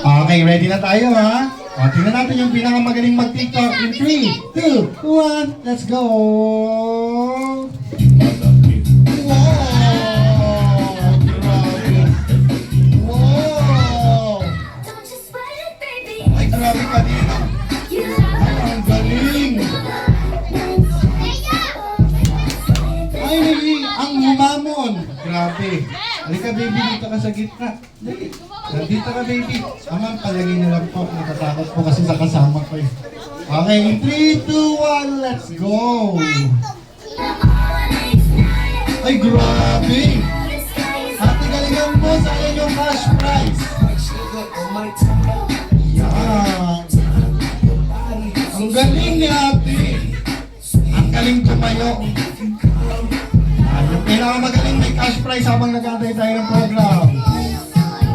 Okay, ready na tayo ha? O, tingnan natin yung pinakamagaling mag-TikTok in 3, 2, 1, let's go! Wow! Ay, grabe ka dito. Ang galing! Ay, ang humamon. Grabe. Halika baby, dito ka sa gitna. Dali. Dito ka baby. Aman, palagay na lang po. Natatakot po kasi sa kasama ko eh. Okay, in 3, 2, 1, let's go! Ay, grabe! Ate, galingan mo sa inyong cash prize. Yan. Ang galing ni ate. Ang galing tumayo. Yung pinakamagaling may cash prize habang nag-aantay tayo ng program.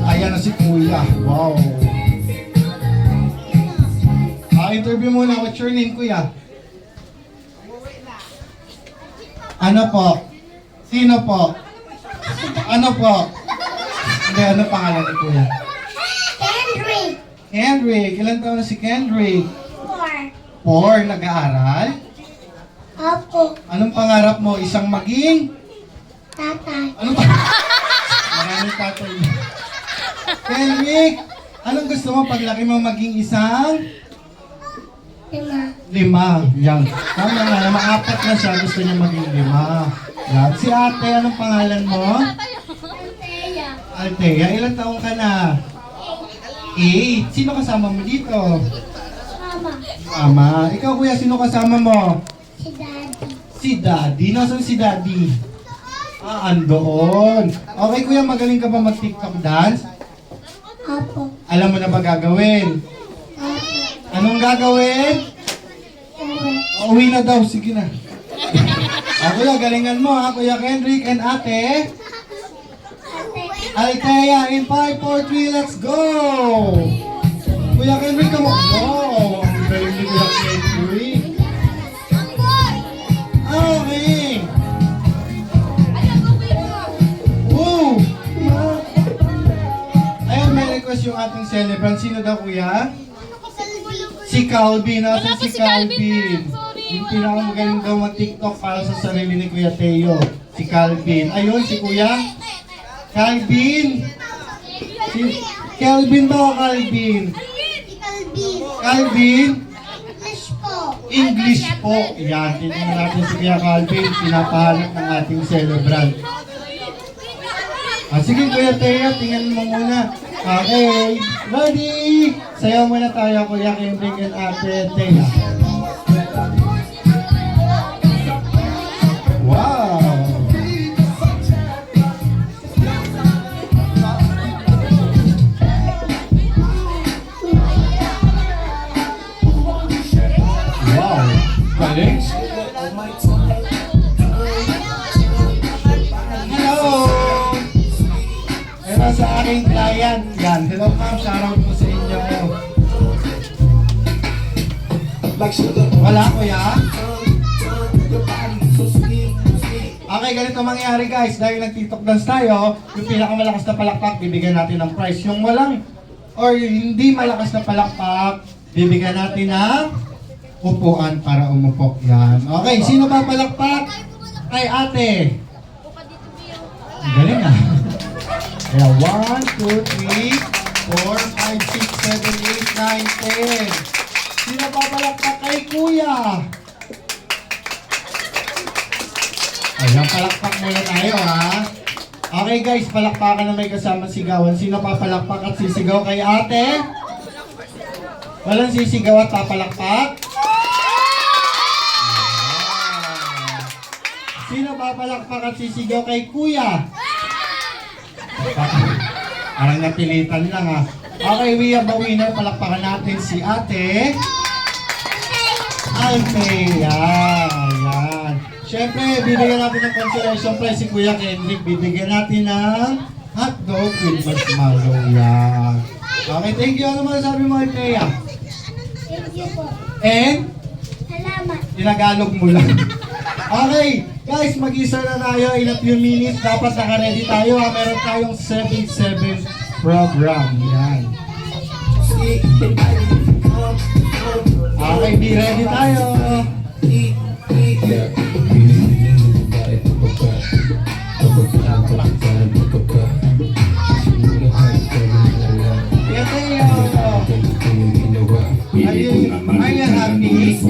Ayan na si Kuya. Wow. Interview muna. What's your name, Kuya? Ano po? Sino po? Ano po? Hindi, ano pangalan ni Kuya? Kendrick. Kendrick. Ilan taon na si Kendrick? 4. 4. Nag-aaral? Opo. Anong pangarap mo? Isang maging? Tatay. Anong maraming tatay. Kendrick, anong gusto mo paglaki mo maging isang? 5. 5. Yan. Tama nga, maapat na siya. Gusto niya maging 5. Yan. Si ate, anong pangalan mo? Althea. Althea, ilang taong ka na? 8. Sino kasama mo dito? Mama. Mama. Ikaw kuya, sino kasama mo? Si Daddy. Si Daddy. Nasaan si Daddy? Andoon. Okay kuya, magaling ka ba mag-TikTok dance? Opo. Alam mo na ba gagawin? Opo. Anong gagawin? Uwi na daw, sige na. Kuya, galingan mo ha, Kuya Kendrick and ate. Althea, in 5, 4, 3, let's go! Kuya Kendrick, come on. Wow, ang galing ni Kuya Kendrick. Okay. Woo! Ayun, may request yung ating celebrant. Sino daw, Kuya? Si Calvin. Nasaan si Calvin? Yung pinakamagaling daw mag-TikTok para sa sarili ni Kuya Teo. Si Calvin. Ayun, si Kuya? Calvin? Si Calvin ba o Calvin? Calvin? English po. English po. Yan, tingnan natin si Kuya Calvin. Pinapahanap ng ating celebrant. Sige Kuya Teo, tingnan mo muna. Okay, ready? Sayaw muna tayo Kuya Kendrick and ate Teo. Wow! Wow! Galing! Hello! Ito sa aking client. Yan. Hello ma'am, shoutout po sa inyo. Wala Kuya? Okay, ganito mangyari guys. Dahil nag-TikTok dance tayo, yung pinakamalakas na palakpak, bibigyan natin ng prize. Yung walang, or hindi malakas na palakpak, bibigyan natin ng upuan para umupo. Yan. Okay, sino ba palakpak? Kay ate. Galing ah. Kaya 1, 2, 3, 4, 5, 6, 7, 8, 9, 10. Sino ba palakpak kay Kuya? Ayan, palakpak muna tayo ha. Okay guys, palakpakan na may kasama sigawan. Sino papalakpak at sisigaw kay ate? Walang sisigaw at papalakpak? Sino papalakpak at sisigaw kay Kuya? Parang napilitan lang ha. Okay, we have a winner. Palakpakan natin si ate Althea. Ayan. Siyempre, bibigyan natin ng consolation prize si Kuya Kendrick. Bibigyan natin ng hotdog with marshmallow. Yan. Okay, thank you. Ano masasabi mo, Althea? Thank you po. And? Salamat. Tinagalog mo lang. Okay, guys, mag-isa na tayo in a few minutes. Dapat naka-ready tayo ha. Meron tayong 7-7 program. Yan. Okay, be ready tayo. Kuya Teo. Are you happy? Yes.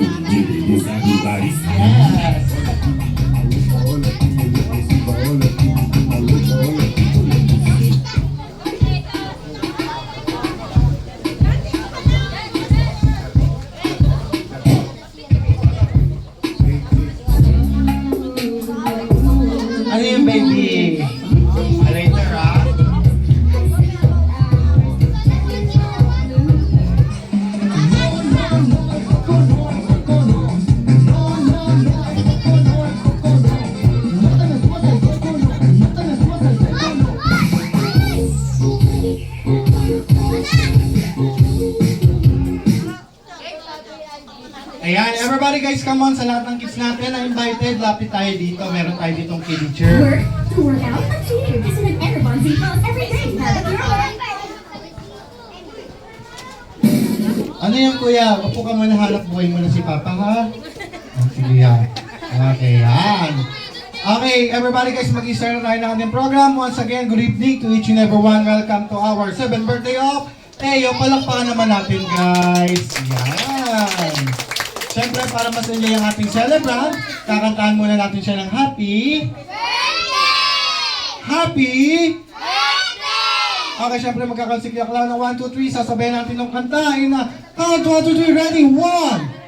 Ano yung baby? Later ah. Ayan, everybody guys, come on, sa lahat ng kids natin na invited, lapit tayo dito. Meron tayo ditong kiddie-chair. Work, to work out, and cheer. Visit an Enerbon Zipos every day. Have a girl. Ano yan kuya? Upo ka muna, hanap buhay mo na si Papa ha? Oh, sige yan. Okay, yan. Okay, everybody guys, mag-start na tayo ng ating program. Once again, good evening to each and everyone. Welcome to our 7th birthday of Teo. Palakpakan naman natin guys. Yan. Siyempre, para mas enjoy ang ating celebrant, kakantahan muna natin siya ng happy Okay, syempre magkakalsikliak lang ng 1, 2, 3. Sasabayan natin ng kantahin na count 1, 2, 3, ready? 1,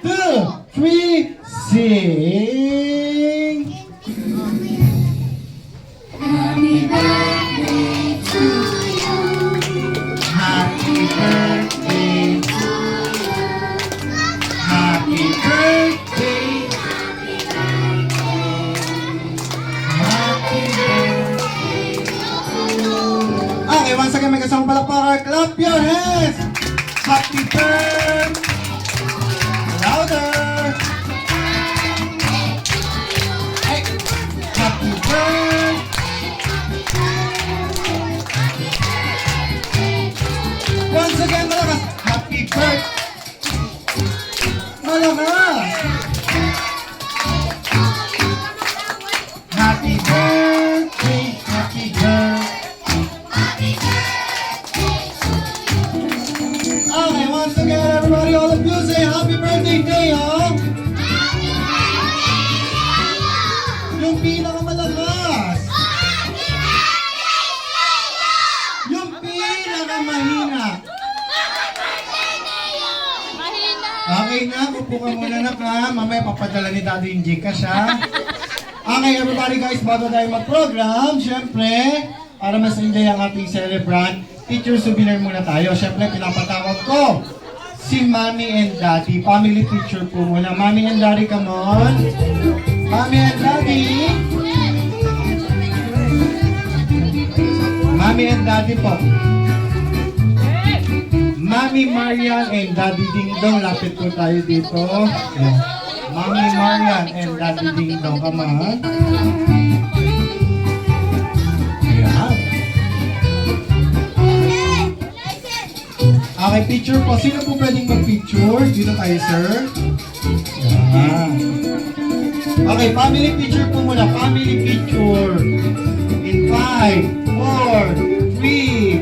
2, 3, sing! Happy birthday to you. Happy birthday! Happy birthday! Happy birthday! Okay, once again, may kasamang palakpakan. Clap your hands! Happy birthday! Louder! Hey! Happy birthday! Once again, malakas! Happy birthday! Malakas! Happy birthday! Happy birthday! Okay, once again, everybody, all of you say happy birthday, Teo! Yung pinakamalakas! Yung pinakamahina! Okay na, upo ka muna na ka. Mamaya papadala ni Daddy yung Gcash ha. Okay, everybody guys, bago tayo mag-program, syempre, para mas enjoy ang ating celebrant, picture souvenir muna tayo. Syempre, pinapatawag ko si Mommy and Daddy. Family picture po muna. Mommy and Daddy, come on. Mommy and Daddy. Mommy and Daddy po. Mommy Marian and Daddy Ding Dong, lapit po tayo dito. Ayan. Mommy Marian and Daddy Ding Dong, come on. Ayan. Okay, picture po. Sino po pwedeng mag-picture? Dito tayo, sir. Ayan. Okay, family picture po muna. Family picture. In 5, 4, 3,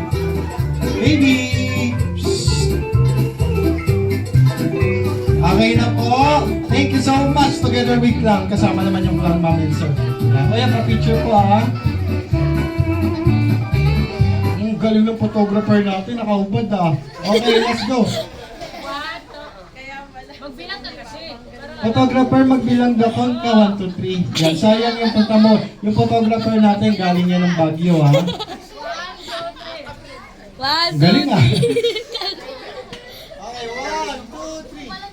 baby. Okay na po. Thank you so much. Together with Clown. Kasama naman yung Clown Mom and Sir. Kuya, pa-picture po ha. Ang galing ng photographer natin. Nakahubad ah. Okay, let's go. Magbilang ka kasi. Photographer, magbilang gapon ka. 1, 2, 3. Yan, sayang yung punta mo. Yung photographer natin, galing yan ng Baguio ha. Ang galing ah. Okay, 1, 2, 3.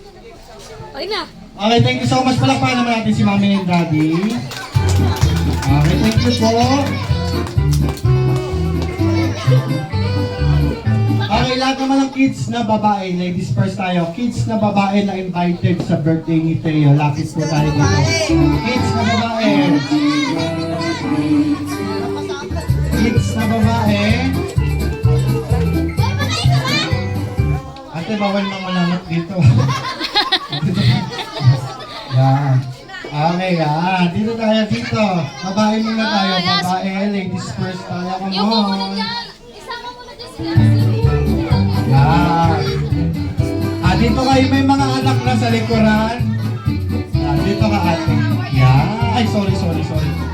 Okay na. Okay, thank you so much. Palakpakan naman natin si Mommy and Daddy. Okay, thank you po. Okay, lahat naman ng kids na babae, ladies first tayo. Kids na babae na invited sa birthday ni Teo. Lapit po tayo dito. Kids na babae. Kids na babae. Ate ate, bawal mangulangot dito. Yan. Okay, yan. Dito tayo dito. Babae muna tayo. Babae, ladies first tayo. Come Yung muna on. dyan. Isama mo na dyan si Nancy. Yan. Dito kayo may mga anak na sa likuran. Yan, dito ka ate. Yan. Ay, sorry.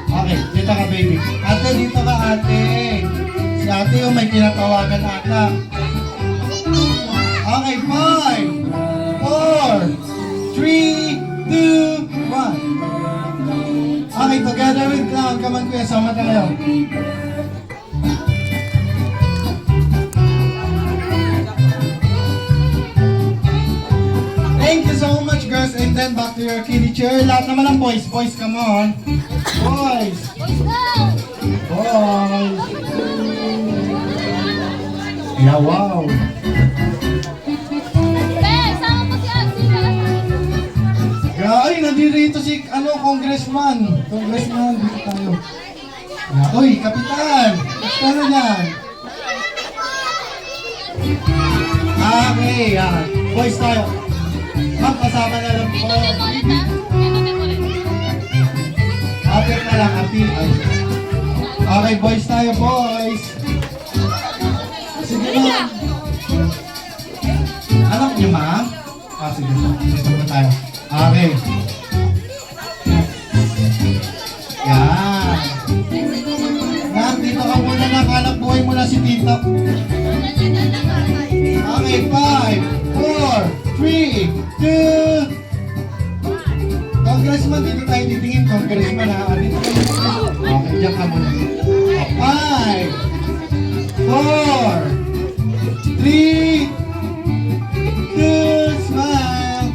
Okay, dito ka baby. Ate, dito ka ate. Si ate yung may kinatawagan ata. Okay, 5, 4, 3, 2, 1. Okay, together with clown. Come on, kuya. Sama tayo. Thank you so much, girls. And then back to your kiddie chair. Lahat naman ng boys. Boys, come on. Boys. Boys, go! Boys. Yeah, wow. Ben, sama mo si Ansi. Ay, nandito si, congressman. Congressman, dito tayo. Yeah. Uy, kapitan. Basta na yan. Okay, yan. Boys tayo. Ma'am, kasama na lang po. Pindutin mo ulit ha. Pindutin mo ulit. Apir na lang, apir. Ay. Okay, boys tayo, boys. Sige na. Anak niyo, ma'am? Sige. Dito po tayo. Okay. Yan. Ma'am, dito ka muna na. Hanap buhay mo na si Tito. Okay, 5, 4, 3, 2. Congressman, dito tayo titingin. Congressman, ha? Dito tayo. Okay, diyan ka muna. 5, 4, 3, 2, smile.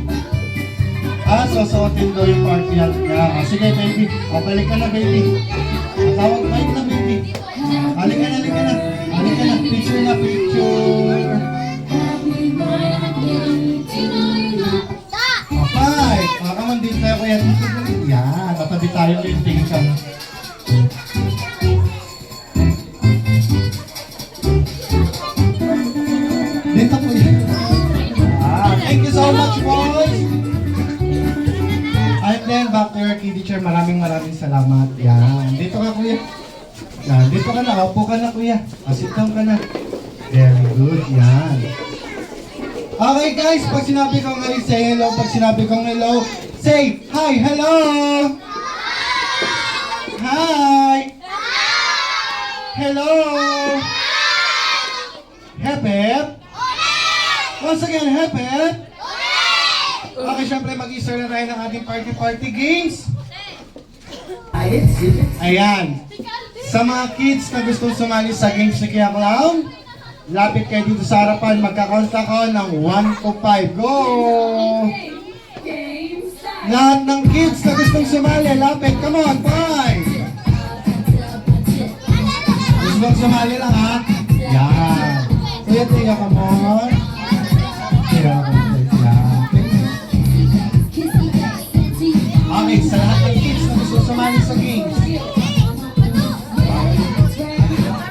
Susuotin daw yung party hat niya. Sige, baby. Balik ka na, baby. Tawag, balik na, baby. Halika na. Halika na. Picture na, picture. 5. Come on, dito tayo kuya. Yan. Tatabi tayo. Tingin ka na. Dito po yan. Thank you so much, boys. And then, back to your kiddie chair. Maraming salamat. Yan. Dito ka, kuya. Yan. Dito ka na. Upo ka na, kuya. Sit down ka na. Very good. Yan. Okay, guys. Pag sinabi kong hi, say hello. Pag sinabi kong hello, say hi, hello. Hi. Hello. Hep, hep. Once again, hep, hep. Okay, syempre mag-i-start na tayo ng ating party games. Ayan. Sa mga kids na gustong sumali sa games ni Kuya Clown, lapit kayo dito sa harapan. Magka-count ako ng 1 to 5. Go! Lahat ng kids na gustong sumali, lapit. Come on, 5. Gustong sumali lang, ha? Yan. Kuya, tiga, come on. Tiga, come on. Okay, sa lahat ng kids na gusto sumali sa games.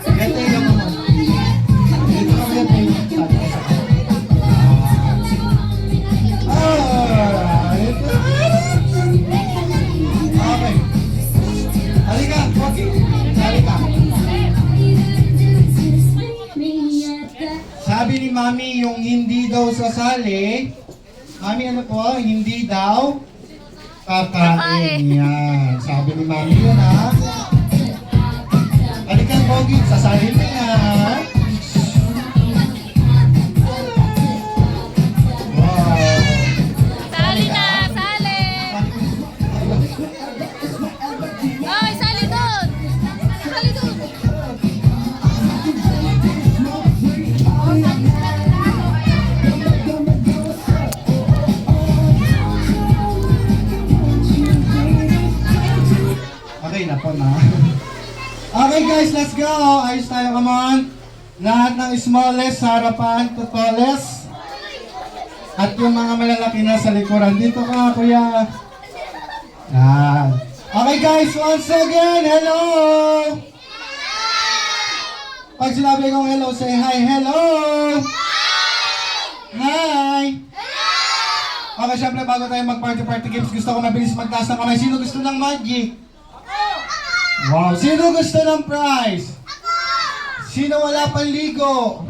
Ganito yung naman. Dito kami yung tayo. Okay. Halika, Pogi. Halika. Sabi ni Mami yung hindi daw sasali. Mami, ano po? Hindi daw kakain. Yan. Sabi ni Mami yun, ha? Halika, Pogi. Sasalin mo yan. Wow. Sali na, sali. Ay, sali doon. Sali doon. Okay na po na. Okay guys, let's go! Ayos tayo, come on! Lahat ng smallest sa harapan to tallest. At yung mga malalaki na sa likuran. Dito ka, kuya. Yan. Okay guys, once again, hello! Pag sinabi kong hello, say hi, hello! Hi! Okay, syempre bago tayo mag-party games, gusto ko mabilis magtaas ng kamay. Sino gusto ng magic? Wow, sino gusto ng prize? Sino wala pang ligo?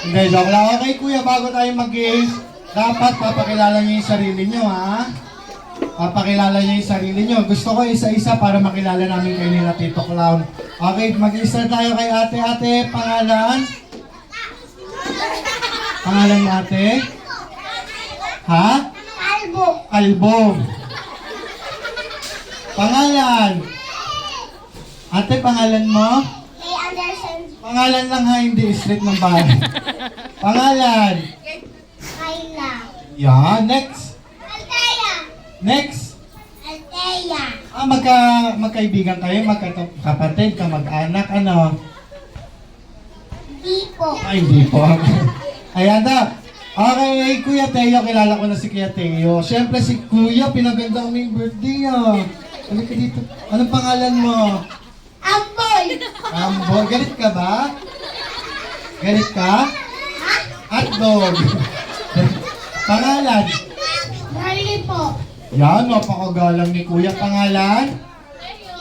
Hindi, joke lang. Okay, kuya, bago tayo mag-games, dapat papakilala niyo yung sarili niyo, ha? Papakilala niyo yung sarili niyo. Gusto ko isa-isa para makilala namin kayo nila, Tito Clown. Okay, mag-start tayo kay ate. Ate, pangalan? Pangalan mo, ate? Ha? Kalbo. Kalbo. Pangalan? Ate, pangalan mo? Kay Anderson. Pangalan lang ha, hindi street ng bahay. Pangalan? Kayla. Yan, next. Altea. Next. Altea. Magkaibigan kayo, magkapatid, kamag-anak, ano? Tipo. Ay, hindi po. Ayan na. Okay, Kuya Teo, kilala ko na si Kuya Teo. Siyempre si Kuya, pinaganda mo yung birthday ah. Ano ka dito? Anong pangalan mo? Amboy. Ambo, galit ka ba? Galit ka? Hotdog. Pangalan? Riley po. Yan, napakagalang ni Kuya. Pangalan?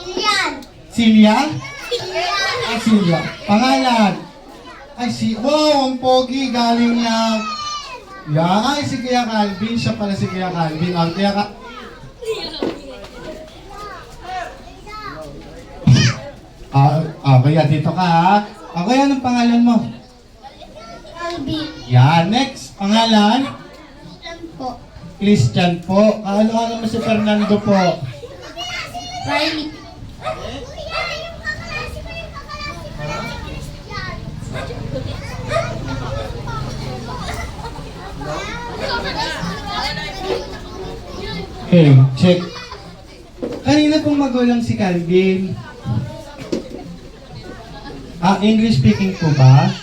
Ilian. Silya? Ilian. Ah, Silya. Pangalan? Ay, wow, ang pogi, galing na. Yan, ay, si Kuya Calvin. Siya pala si Kuya Calvin. Ang Kuya Calvin. Kuya, dito ka ha. Kuya, anong pangalan mo? Albi. Yan, next. Pangalan? Islam po. Christian po. Ano mo si Fernando po? Riley. Okay, check. Kanina pong magulang si Calvin. English speaking po ba?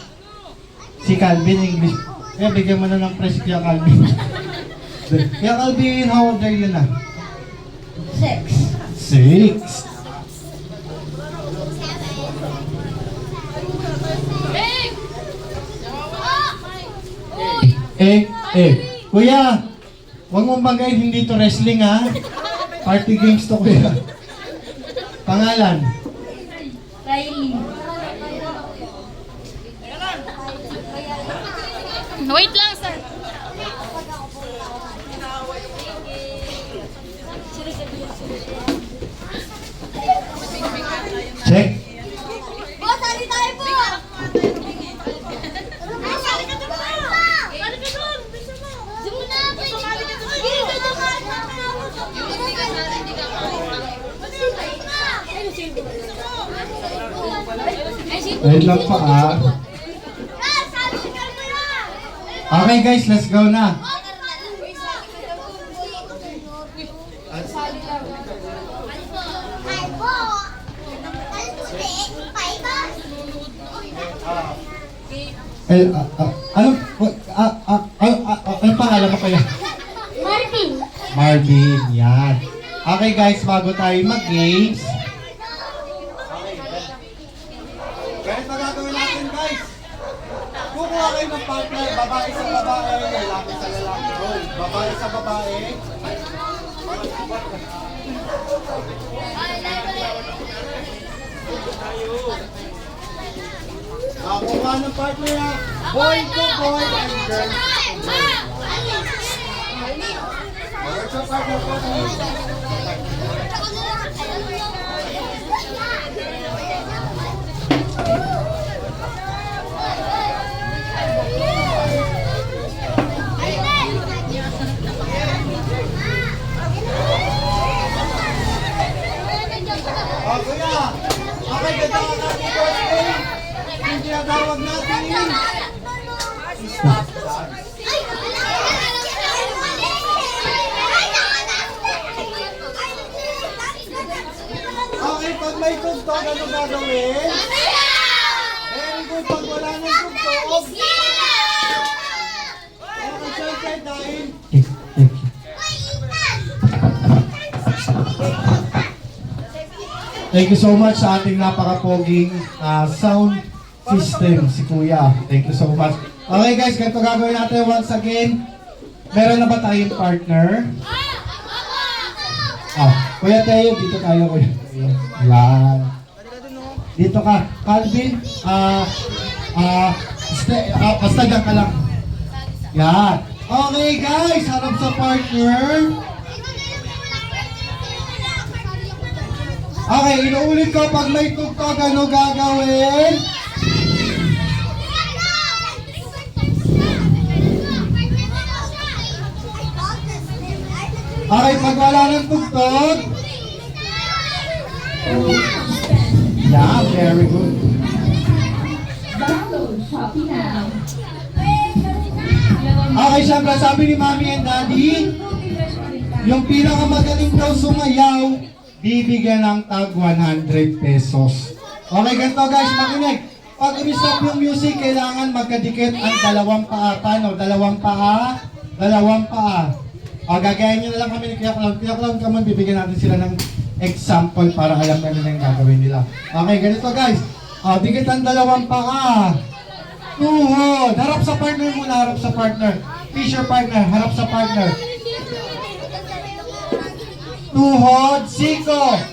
Si Calvin, English. Kaya bigyan mo na ng press kaya Calvin. Kaya Calvin, how old are you na? 6. 6. Kuya, huwag mong bagay, hindi to wrestling ha. Party games to kuya. Pangalan? Riley. Wait lang, sir. Check. Boss, sali tayo po! Ay, sali ka doon po! Sali ka doon! Diyan mo na! Sali ka doon! Dito, Wait lang pa Okay guys, let's go na. Ano pangalan mo kaya? Marvin. Marvin, yan. Okay guys, bago tayo mag-games. Ganito gagawin natin guys. Kukuha kayo ng partner, babae sa babae, lalaki sa lalaki. Roll. Babae sa babae. Kukuha ng partner ha. Boy to boy and girl to girl. Where's your partner po? Kuya, okay, ganda ka natin birthday. Yung tinatawag natin. Okay, pag may tugtog, ano gagawin? Very good, pag wala nang tugtog. Okay, syempre, dahil. Thank you so much sa ating napaka-poging sound system, si Kuya. Thank you so much. Okay guys, ganito gagawin natin once again. Meron na ba tayong partner? Kuya Teo, dito tayo, Kuya Teo. Yan. Dito ka. Calvin, basta dyan ka lang. Yan. Okay guys, harap sa partner. Okay, inuulit ko pag may tugtog, ano gagawin? Okay, pag wala ng tugtog. Yeah, very good. Download Shopee now. Okay, syempre sabi ni Mommy and Daddy, yung pinakamagaling daw sumayaw, bibigyan ng tag 100 pesos. Okay, ganito guys, makinig. Pag i-stop yung music, kailangan magkadikit ang dalawang paa. Paano? Dalawang paa. O, gagayan nyo na lang kami ni Kuya Clown. Kuya Clown, come on, bibigyan natin sila ng example para alam na nila yung gagawin nila. Okay, ganito guys. O, dikit ang dalawang paa. Tuhod. Harap sa partner muna, harap sa partner. Fisher partner, harap sa partner. Tuhod, siko.